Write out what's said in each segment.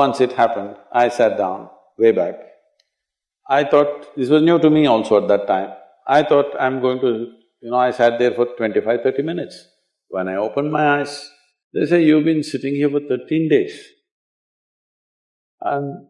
Once it happened, I sat down way back. I thought, this was new to me also at that time, I thought I'm going to… I sat there for 25-30 minutes. When I opened my eyes, they say, you've been sitting here for 13 days. And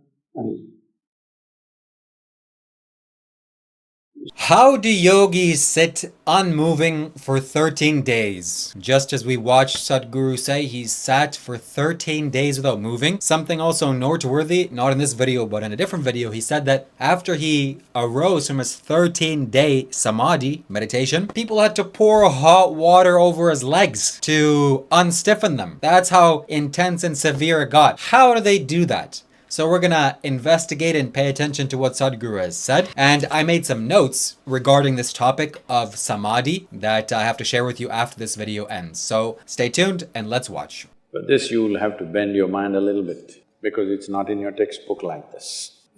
How do yogis sit unmoving for 13 days? Just as we watched Sadhguru say he sat for 13 days without moving. Something also noteworthy, not in this video but in a different video, he said that after he arose from his 13-day Samadhi meditation, people had to pour hot water over his legs to unstiffen them. That's how intense and severe it got. How do they do that? So we're gonna investigate and pay attention to what Sadhguru has said. And I made some notes regarding this topic of Samadhi that I have to share with you after this video ends. So stay tuned and let's watch. but this you will have to bend your mind a little bit because it's not in your textbook like this.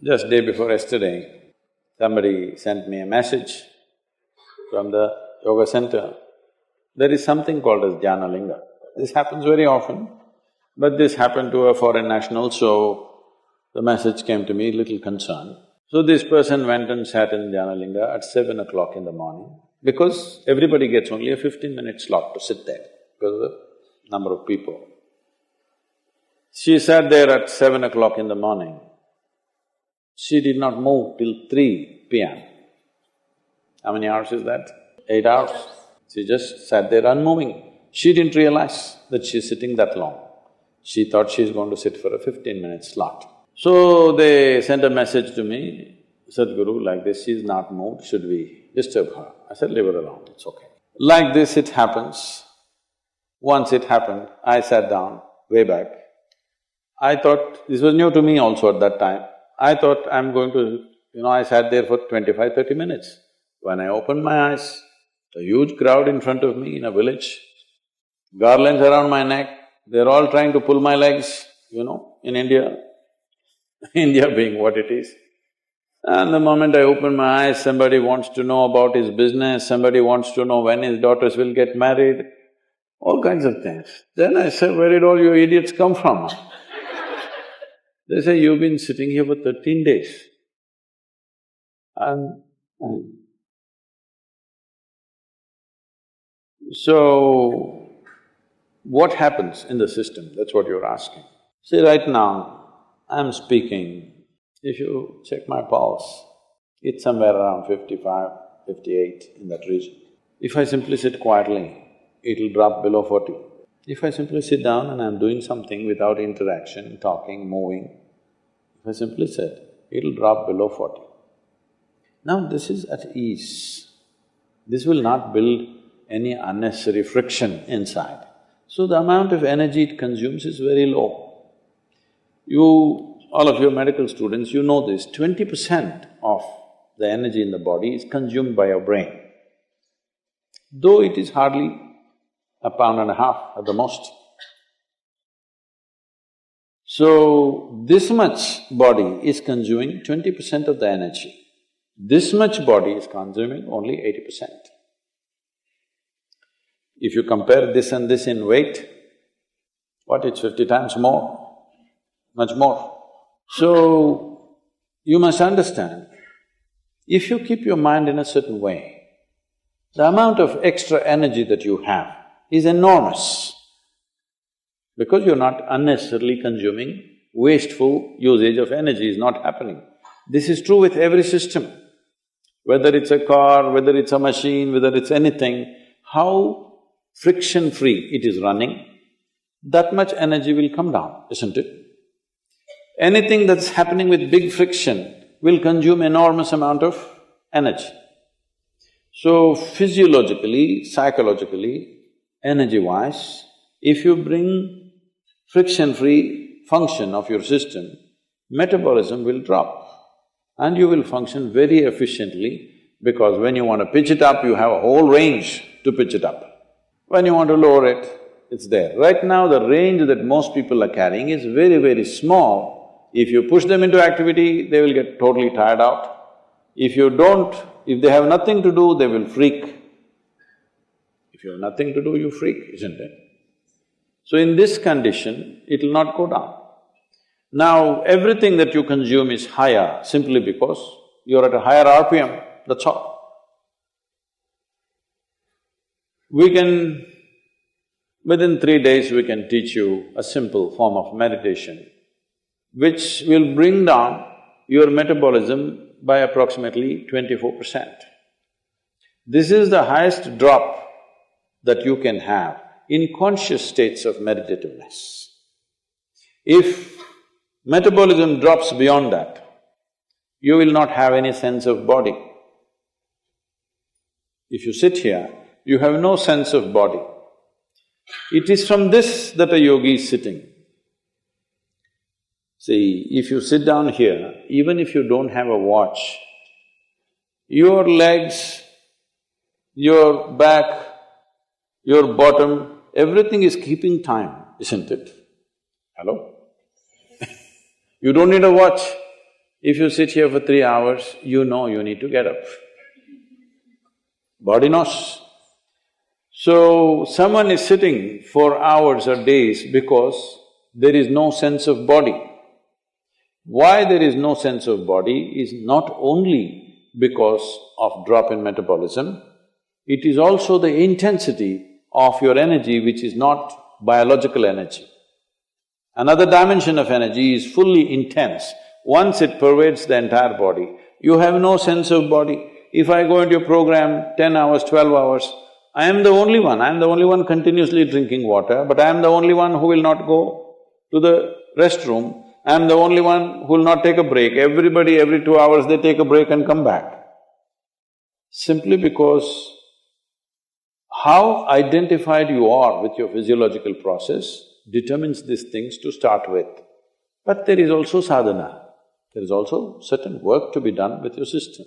Just day before yesterday, somebody sent me a message from the yoga center. There is something called as Jnana Linga. This happens very often, but this happened to a foreign national, so the message came to me, little concerned. So this person went and sat in Jnana Linga at 7 o'clock in the morning, because everybody gets only a 15-minute slot to sit there because of the number of people. She sat there at 7 o'clock in the morning. She did not move till 3 p.m. How many hours is that? 8 hours. She just sat there unmoving. She didn't realize that she's sitting that long. She thought she's going to sit for a 15-minute slot. So they sent a message to me, Sadhguru, like this, she's not moved, should we disturb her? I said, leave her alone, it's okay. Like this it happens. Once it happened, I sat down way back. I thought, this was new to me also at that time, I thought I'm going to… I sat there for 25-30 minutes. When I opened my eyes, a huge crowd in front of me in a village, garlands around my neck, they're all trying to pull my legs, in India. India being what it is. And the moment I open my eyes, somebody wants to know about his business, somebody wants to know when his daughters will get married, all kinds of things. Then I say, where did all you idiots come from? They say, you've been sitting here for 13 days. And so, what happens in the system? That's what you're asking. See, right now, I'm speaking, if you check my pulse, it's somewhere around 55, 58 in that region. If I simply sit quietly, it'll drop below 40. If I simply sit down and I'm doing something without interaction, talking, moving, if I simply sit, it'll drop below 40. Now this is at ease. This will not build any unnecessary friction inside. So the amount of energy it consumes is very low. All of you medical students, you know this, 20% of the energy in the body is consumed by your brain, though it is hardly a pound and a half at the most. So, this much body is consuming 20% of the energy. This much body is consuming only 80%. If you compare this and this in weight, it's 50 times more, much more. So, you must understand, if you keep your mind in a certain way, the amount of extra energy that you have is enormous because you're not unnecessarily consuming, wasteful usage of energy is not happening. This is true with every system. Whether it's a car, whether it's a machine, whether it's anything, how friction-free it is running, that much energy will come down, isn't it? Anything that's happening with big friction will consume enormous amount of energy. So physiologically, psychologically, energy-wise, if you bring friction-free function of your system, metabolism will drop and you will function very efficiently because when you want to pitch it up, you have a whole range to pitch it up. When you want to lower it, it's there. Right now, the range that most people are carrying is very, very small. If you push them into activity, they will get totally tired out. If they have nothing to do, they will freak. If you have nothing to do, you freak, isn't it? So in this condition, it will not go down. Now, everything that you consume is higher simply because you're at a higher RPM, that's all. We can… within 3 days we can teach you a simple form of meditation which will bring down your metabolism by approximately 24%. This is the highest drop that you can have in conscious states of meditativeness. If metabolism drops beyond that, you will not have any sense of body. If you sit here, you have no sense of body. It is from this that a yogi is sitting. See, if you sit down here, even if you don't have a watch, your legs, your back, your bottom, everything is keeping time, isn't it? Hello? You don't need a watch. If you sit here for 3 hours, you know you need to get up. Body knows. So, someone is sitting for hours or days because there is no sense of body. Why there is no sense of body is not only because of drop in metabolism, it is also the intensity of your energy which is not biological energy. Another dimension of energy is fully intense. Once it pervades the entire body, you have no sense of body. If I go into a program 10 hours, 12 hours, I am the only one continuously drinking water, but I am the only one who will not go to the restroom, I am the only one who will not take a break. Everybody, every 2 hours they take a break and come back. Simply because how identified you are with your physiological process determines these things to start with. But there is also sadhana, there is also certain work to be done with your system.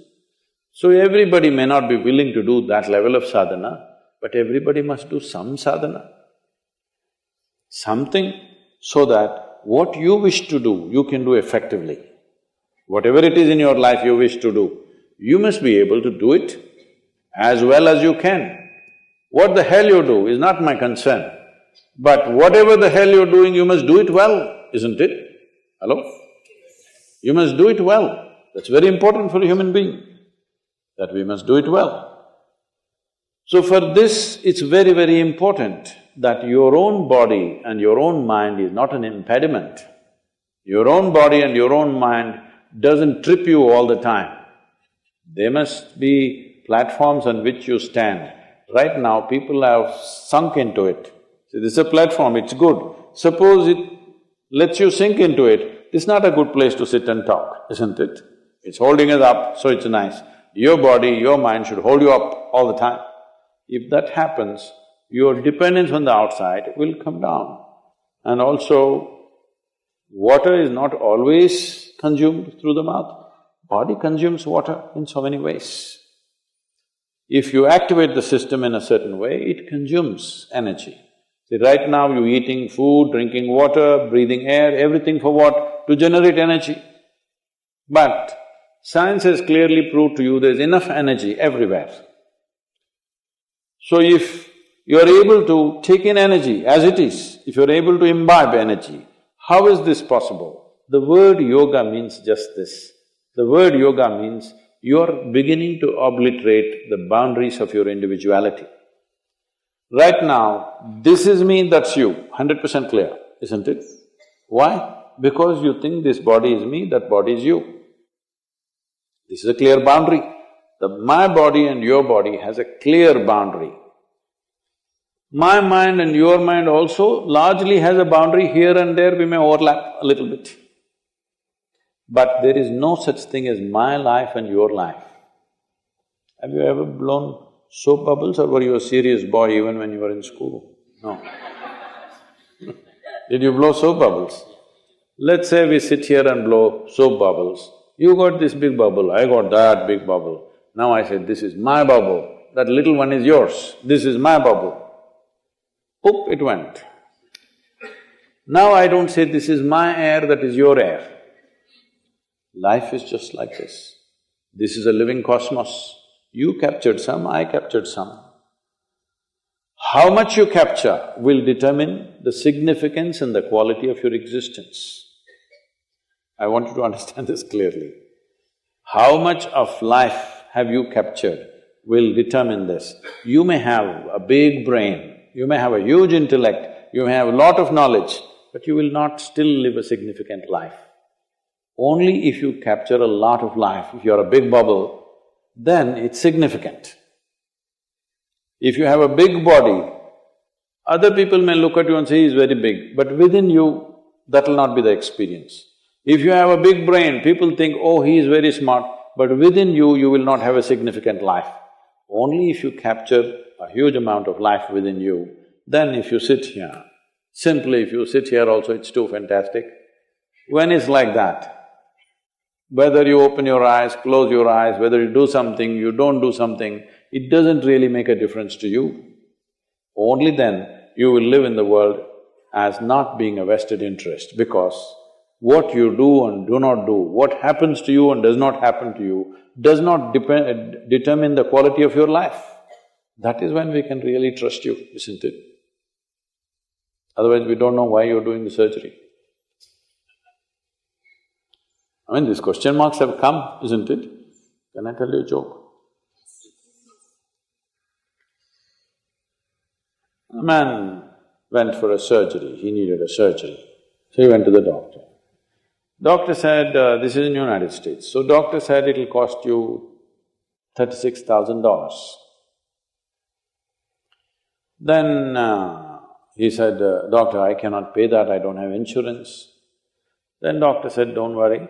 So everybody may not be willing to do that level of sadhana, but everybody must do some sadhana. Something so that what you wish to do, you can do effectively. Whatever it is in your life you wish to do, you must be able to do it as well as you can. What the hell you do is not my concern, but whatever the hell you're doing, you must do it well, isn't it? Hello? You must do it well. That's very important for a human being, that we must do it well. So for this, it's very, very important that your own body and your own mind is not an impediment. Your own body and your own mind doesn't trip you all the time. They must be platforms on which you stand. Right now, people have sunk into it. See, this is a platform, it's good. Suppose it lets you sink into it, it's not a good place to sit and talk, isn't it? It's holding us up, so it's nice. Your body, your mind should hold you up all the time. If that happens, your dependence on the outside will come down. And also, water is not always consumed through the mouth. Body consumes water in so many ways. If you activate the system in a certain way, it consumes energy. See, right now you're eating food, drinking water, breathing air, everything for what? To generate energy. But science has clearly proved to you there's enough energy everywhere. So if you're able to take in energy as it is, if you're able to imbibe energy, how is this possible? The word yoga means just this. The word yoga means you're beginning to obliterate the boundaries of your individuality. Right now, this is me, that's you, 100% clear, isn't it? Why? Because you think this body is me, that body is you. This is a clear boundary. My body and your body has a clear boundary. My mind and your mind also largely has a boundary. Here and there we may overlap a little bit. But there is no such thing as my life and your life. Have you ever blown soap bubbles, or were you a serious boy even when you were in school? No. Did you blow soap bubbles? Let's say we sit here and blow soap bubbles. You got this big bubble, I got that big bubble. Now I said, this is my bubble, that little one is yours, this is my bubble. Poop, it went. Now I don't say this is my air, that is your air. Life is just like this. This is a living cosmos. You captured some, I captured some. How much you capture will determine the significance and the quality of your existence. I want you to understand this clearly. How much of life have you captured will determine this. You may have a big brain, you may have a huge intellect, you may have a lot of knowledge, but you will not still live a significant life. Only if you capture a lot of life, if you're a big bubble, then it's significant. If you have a big body, other people may look at you and say, he's very big, but within you, that'll not be the experience. If you have a big brain, people think, oh, he is very smart, but within you, you will not have a significant life. Only if you capture a huge amount of life within you, then if you sit here, simply if you sit here also, it's too fantastic. When it's like that, whether you open your eyes, close your eyes, whether you do something, you don't do something, it doesn't really make a difference to you. Only then you will live in the world as not being a vested interest, because what you do and do not do, what happens to you and does not happen to you, does not determine the quality of your life. That is when we can really trust you, isn't it? Otherwise we don't know why you're doing the surgery. I mean, these question marks have come, isn't it? Can I tell you a joke? A man went for a surgery, he needed a surgery, so he went to the doctor. Doctor said, this is in United States, so doctor said it'll cost you $36,000. Then he said, doctor, I cannot pay that, I don't have insurance. Then doctor said, don't worry,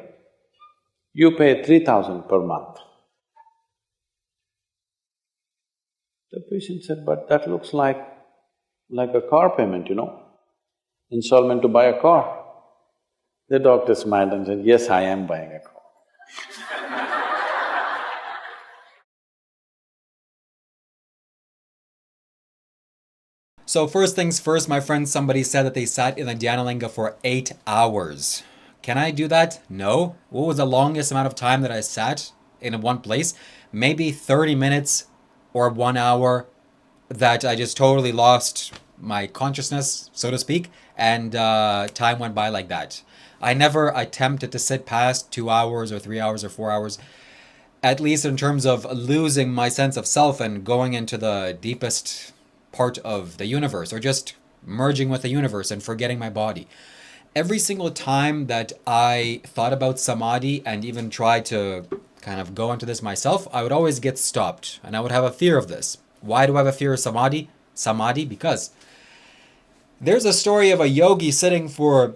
you pay 3,000 per month. The patient said, but that looks like a car payment, installment to buy a car. The doctor smiled and said, yes, I am buying a car. So first things first, my friends, somebody said that they sat in the Dhanalinga for 8 hours. Can I do that? No. What was the longest amount of time that I sat in one place? Maybe 30 minutes or 1 hour that I just totally lost my consciousness, so to speak, and time went by like that. I never attempted to sit past 2 hours or 3 hours or 4 hours, at least in terms of losing my sense of self and going into the deepest part of the universe, or just merging with the universe and forgetting my body. Every single time that I thought about Samadhi and even tried to kind of go into this myself, I would always get stopped and I would have a fear of this. Why do I have a fear of Samadhi? Samadhi, because there's a story of a yogi sitting for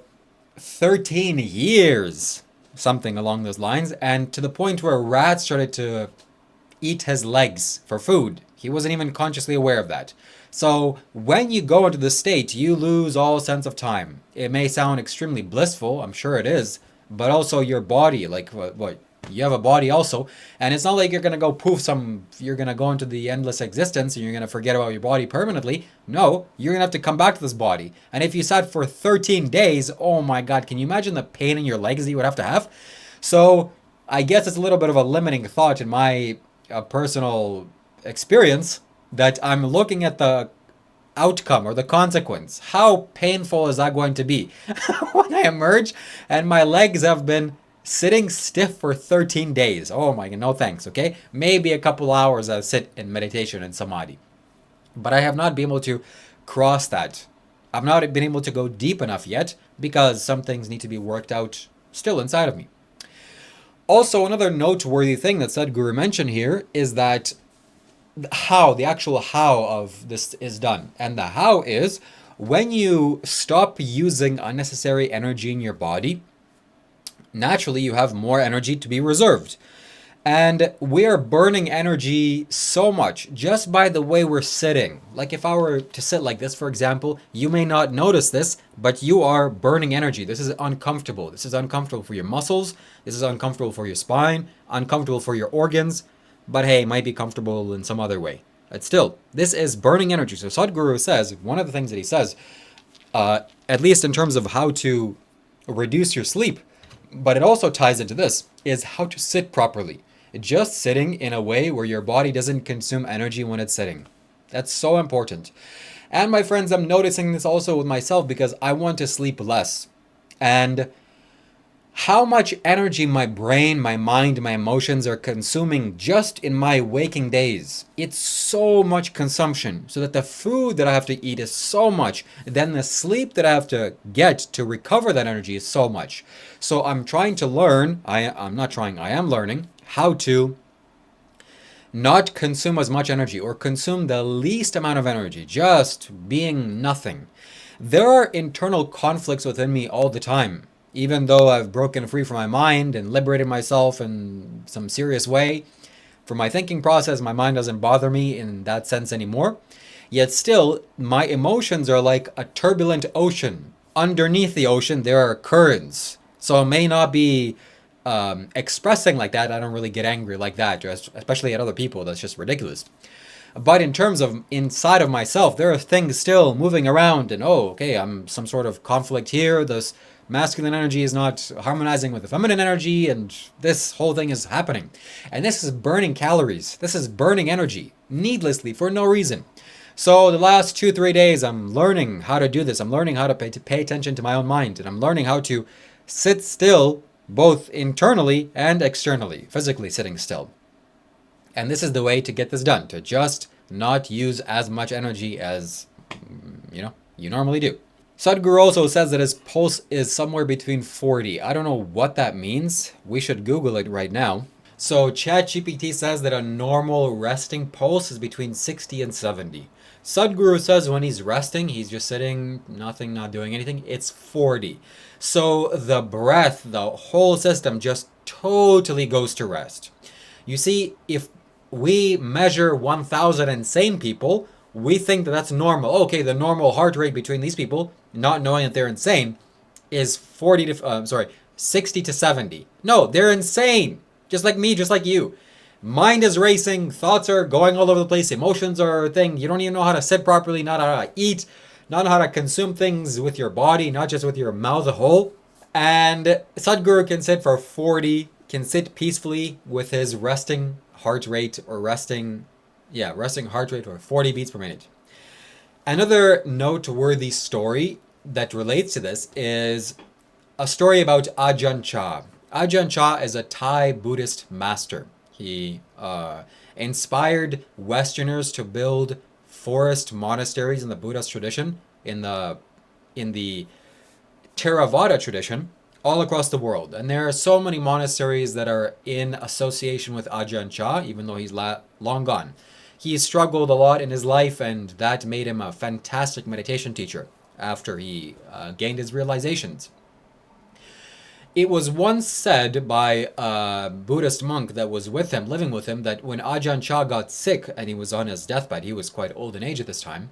13 years, something along those lines, and to the point where rats started to eat his legs for food. He wasn't even consciously aware of that. So when you go into this state, you lose all sense of time. It may sound extremely blissful, I'm sure it is, but also your body, like what you have a body also, and it's not like you're gonna go you're gonna go into the endless existence and you're gonna forget about your body permanently. No, you're gonna have to come back to this body. And if you sat for 13 days, oh my God, can you imagine the pain in your legs that you would have to have? So I guess it's a little bit of a limiting thought in my personal experience, that I'm looking at the outcome or the consequence. How painful is that going to be when I emerge and my legs have been sitting stiff for 13 days? Oh my God, no thanks, okay? Maybe a couple hours I'll sit in meditation and Samadhi. But I have not been able to cross that. I've not been able to go deep enough yet because some things need to be worked out still inside of me. Also, another noteworthy thing that Sadhguru mentioned here is that the actual how of this is done. And the how is when you stop using unnecessary energy in your body, naturally you have more energy to be reserved. And we're burning energy so much just by the way we're sitting. Like if I were to sit like this, for example, you may not notice this, but you are burning energy. This is uncomfortable. This is uncomfortable for your muscles. This is uncomfortable for your spine, uncomfortable for your organs. But hey, it might be comfortable in some other way. But still, this is burning energy. So Sadhguru says, one of the things that he says, at least in terms of how to reduce your sleep, but it also ties into this, is how to sit properly. Just sitting in a way where your body doesn't consume energy when it's sitting. That's so important. And my friends, I'm noticing this also with myself because I want to sleep less. And how much energy my brain, my mind, my emotions are consuming just in my waking days. It's so much consumption, so that the food that I have to eat is so much, then the sleep that I have to get to recover that energy is so much. So I'm trying to learn, I'm not trying, I am learning how to not consume as much energy, or consume the least amount of energy, just being nothing. There are internal conflicts within me all the time. Even though I've broken free from my mind and liberated myself in some serious way from my thinking process, my mind doesn't bother me in that sense anymore. Yet still, my emotions are like a turbulent ocean. Underneath the ocean, there are currents. So it may not be expressing like that. I don't really get angry like that, especially at other people. That's just ridiculous. But in terms of inside of myself, there are things still moving around, and okay, I'm some sort of conflict here. This masculine energy is not harmonizing with the feminine energy, and this whole thing is happening. And this is burning calories. This is burning energy needlessly for no reason. So the last 2-3 days, I'm learning how to do this. I'm learning how to pay attention to my own mind, and I'm learning how to sit still, both internally and externally, physically sitting still. And this is the way to get this done, to just not use as much energy as, you normally do. Sadhguru also says that his pulse is somewhere between 40. I don't know what that means. We should Google it right now. So ChatGPT says that a normal resting pulse is between 60 and 70. Sadhguru says when he's resting, he's just sitting, nothing, not doing anything, it's 40. So the breath, the whole system just totally goes to rest. You see, if we measure 1,000 insane people, we think that that's normal. Okay, the normal heart rate between these people, not knowing that they're insane, is 60 to 70. No, they're insane. Just like me, just like you. Mind is racing, thoughts are going all over the place, emotions are a thing. You don't even know how to sit properly, not how to eat, not how to consume things with your body, not just with your mouth whole. And Sadhguru can sit for 40, can sit peacefully with his resting heart rate, or resting heart rate, or 40 beats per minute. Another noteworthy story that relates to this is a story about Ajan Chah. Ajan Chah is a Thai Buddhist master. He inspired Westerners to build forest monasteries in the Buddhist tradition, in the Theravada tradition, all across the world. And there are so many monasteries that are in association with Ajahn Chah, even though he's long gone. He struggled a lot in his life, and that made him a fantastic meditation teacher after he gained his realizations. It was once said by a Buddhist monk that was with him, living with him, that when Ajahn Chah got sick and he was on his deathbed, he was quite old in age at this time,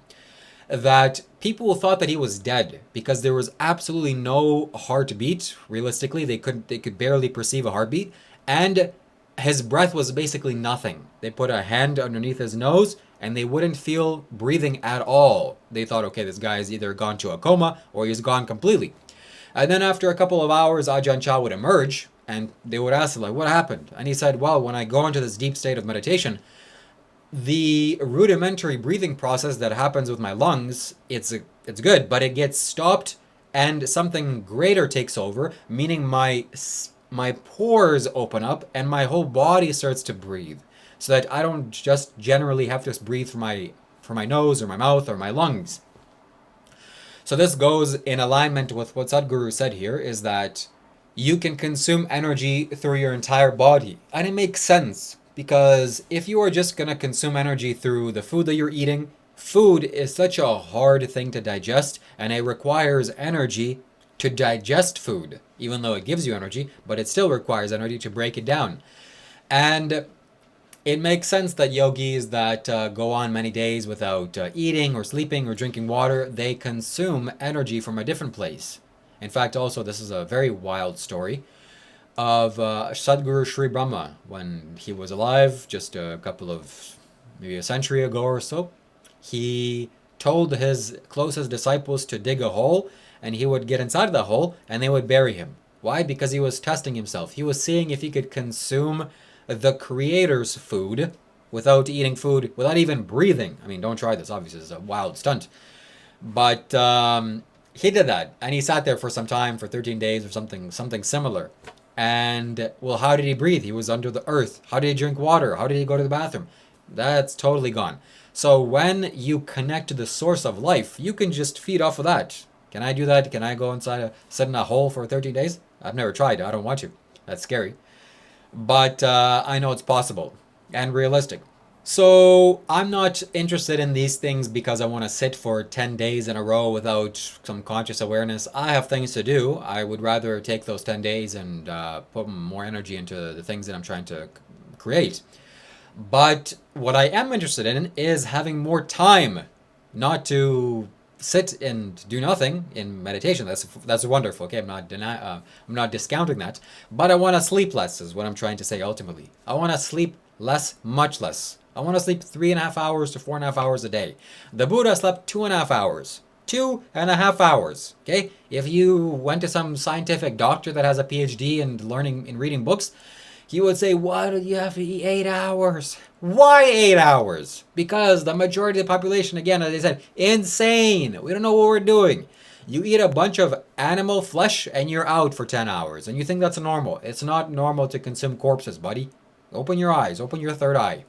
that people thought that he was dead because there was absolutely no heartbeat. Realistically, they could barely perceive a heartbeat, and his breath was basically nothing. They put a hand underneath his nose and they wouldn't feel breathing at all. They thought, okay, this guy is either gone to a coma or he's gone completely. And then after a couple of hours, Ajahn Chah would emerge and they would ask him, like, what happened? And he said, well, when I go into this deep state of meditation, the rudimentary breathing process that happens with my lungs, it's good, but it gets stopped and something greater takes over, meaning my pores open up and my whole body starts to breathe, so that I don't just generally have to breathe from my nose or my mouth or my lungs. So this goes in alignment with what Sadhguru said here, is that you can consume energy through your entire body. And it makes sense, because if you are just going to consume energy through the food that you're eating, food is such a hard thing to digest, and it requires energy to digest food, even though it gives you energy, but it still requires energy to break it down. And it makes sense that yogis that go on many days without eating or sleeping or drinking water, they consume energy from a different place. In fact, also, this is a very wild story of Sadhguru Sri Brahma. When he was alive, just maybe a century ago or so, he told his closest disciples to dig a hole, and he would get inside of the hole and they would bury him. Why? Because he was testing himself. He was seeing if he could consume the creator's food without eating food, without even breathing. I mean, don't try this, obviously, it's a wild stunt. But He did that, and he sat there for some time, for 13 days or something similar. And, well, how did he breathe? He was under the earth. How did he drink water? How did he go to the bathroom? That's totally gone. So when you connect to the source of life, you can just feed off of that. Can I do that? Can I go sit in a hole for 13 days? I've never tried. I don't want to. That's scary. But I know it's possible and realistic. So I'm not interested in these things because I want to sit for 10 days in a row without some conscious awareness. I have things to do. I would rather take those 10 days and put more energy into the things that I'm trying to create. But what I am interested in is having more time, not to sit and do nothing in meditation. That's wonderful. Okay, I'm not discounting that. But I want to sleep less is what I'm trying to say ultimately. I want to sleep less, much less. I want to sleep 3.5 hours to 4.5 hours a day. The Buddha slept 2.5 hours. 2.5 hours. Okay? If you went to some scientific doctor that has a PhD and learning and reading books, he would say, why do you have to eat 8 hours? Why 8 hours? Because the majority of the population, again, as I said, insane. We don't know what we're doing. You eat a bunch of animal flesh and you're out for 10 hours. And you think that's normal. It's not normal to consume corpses, buddy. Open your eyes. Open your third eye.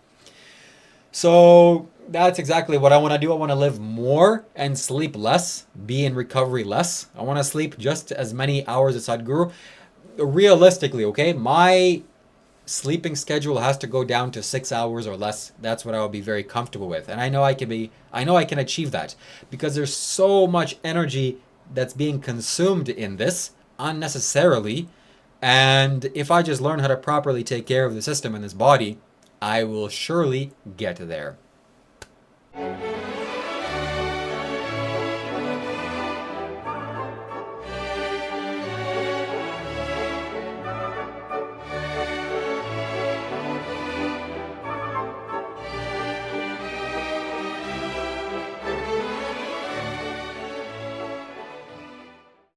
So that's exactly what I want to do. I want to live more and sleep less, be in recovery less. I want to sleep just as many hours as Sadhguru. Realistically, okay, my sleeping schedule has to go down to 6 hours or less. That's what I will be very comfortable with. And I know I can achieve that because there's so much energy that's being consumed in this unnecessarily. And if I just learn how to properly take care of the system and this body, I will surely get there.